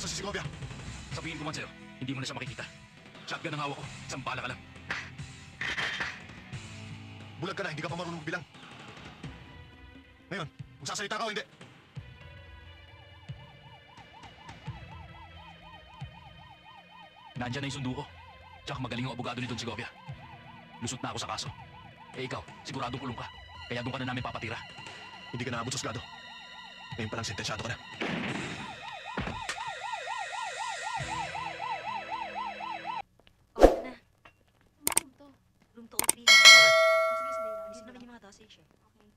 Nasa si Segovia. Sabihin ko man sa'yo, hindi mo na siya makikita. Shotgun ang hawak ko, isang bala ka lang. Bulag ka na, hindi ka pa marunong magbilang. Ngayon, magsasalita ka o hindi? Nandyan na yung sundo ko. Tsaka magaling ang abogado ni Don Segovia. Lusot na ako sa kaso. Eh ikaw, siguradong kulong ka. Kaya doon ka na namin papatira. Hindi ka naabot sa husgado. Ngayon pa lang sentensyado ka na. Okay na. Room to. Room to OP. Sige, sandali lang. Dito naman yung mga dosage eh. Okay.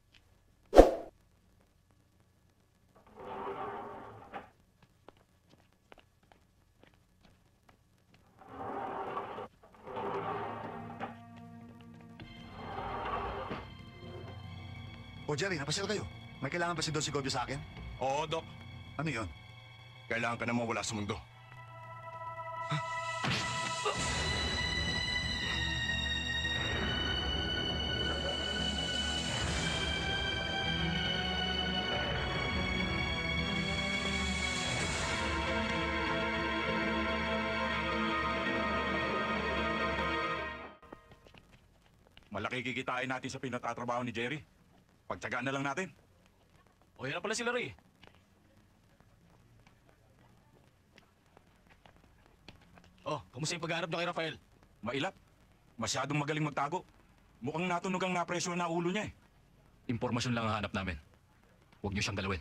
O Jerry, napasyal kayo. May kailangan ba si Don Segovia sa akin? Oo, Doc. Ano yon? Kailangan ka na mawala sa mundo. Malaki kikitain natin sa pinatatrabaho ni Jerry. Pagtsagaan na lang natin. O yan na pala sila Ray. Oh, kumusta yung paghahanap niyo kay Rafael? Mailap. Masyadong magaling magtago. Mukhang natunog ang napresyo na ulo niya eh. Impormasyon lang ang hanap namin. Huwag niyo siyang galawin.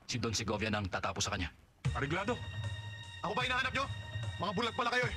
Si Don Segovia nang tatapos sa kanya. Areglado. Ako ba hinahanap nyo? Mga bulag pala kayo eh.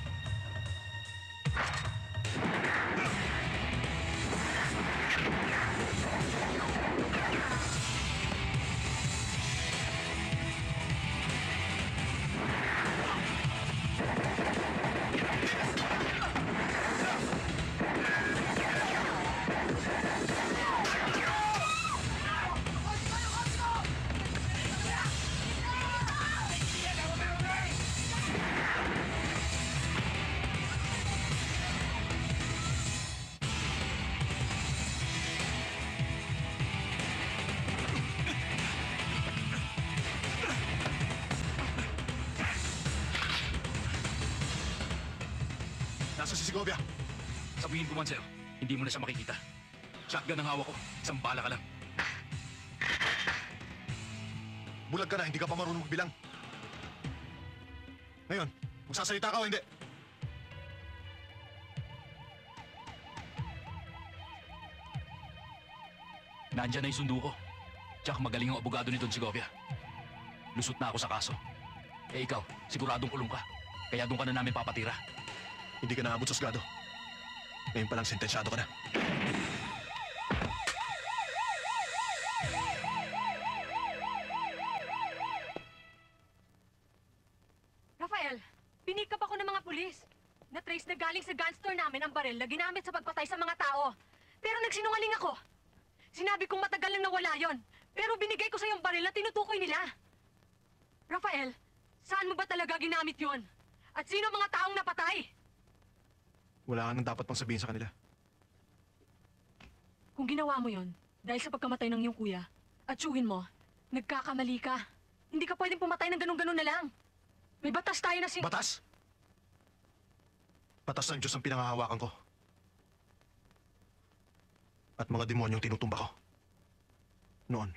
Nasa si Segovia. Sabihin ko man sa'yo, hindi mo na siya makikita. Shotgun ang hawak ko, isang bala ka lang. Bulag ka na, hindi ka pa marunong magbilang. Ngayon, magsasalita ka o hindi? Nandyan na yung sundo ko. Tsaka magaling ang abogado ni Don Segovia. Lusot na ako sa kaso. Eh ikaw, siguradong kulong ka. Kaya doon ka na namin papatira. Hindi ka naabot sa husgado. Ngayon pa lang sentensyado ka na. Rafael, pinikap ako ng mga pulis. Na-trace na galing sa gun store namin ang baril na ginamit sa pagpatay sa mga tao. Pero nagsinungaling ako. Sinabi kong matagal nang nawala yon. Pero binigay ko sa yung baril na tinutukoy nila. Rafael, saan mo ba talaga ginamit yon? At sino ang mga taong napatay? Wala ka nang dapat pang sabihin sa kanila. Kung ginawa mo yon, dahil sa pagkamatay ng iyong kuya, at tsuhin mo, nagkakamali ka. Hindi ka pwedeng pumatay ng ganun-ganun na lang. May batas tayo na Batas? Batas ng Diyos ang pinangahawakan ko. At mga demonyong tinutumba ko. Noon,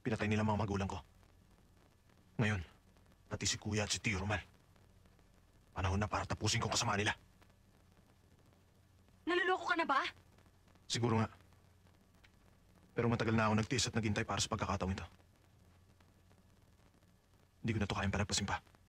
pinatay nila mga magulang ko. Ngayon, pati si Kuya at si Tio Roman. Panahon na para tapusin ko kasama nila. Naluloko ka na ba? Siguro nga. Pero matagal na ako nagtiis at naghintay para sa pagkakataong ito. Hindi ko na ito kayang palagpasin pa.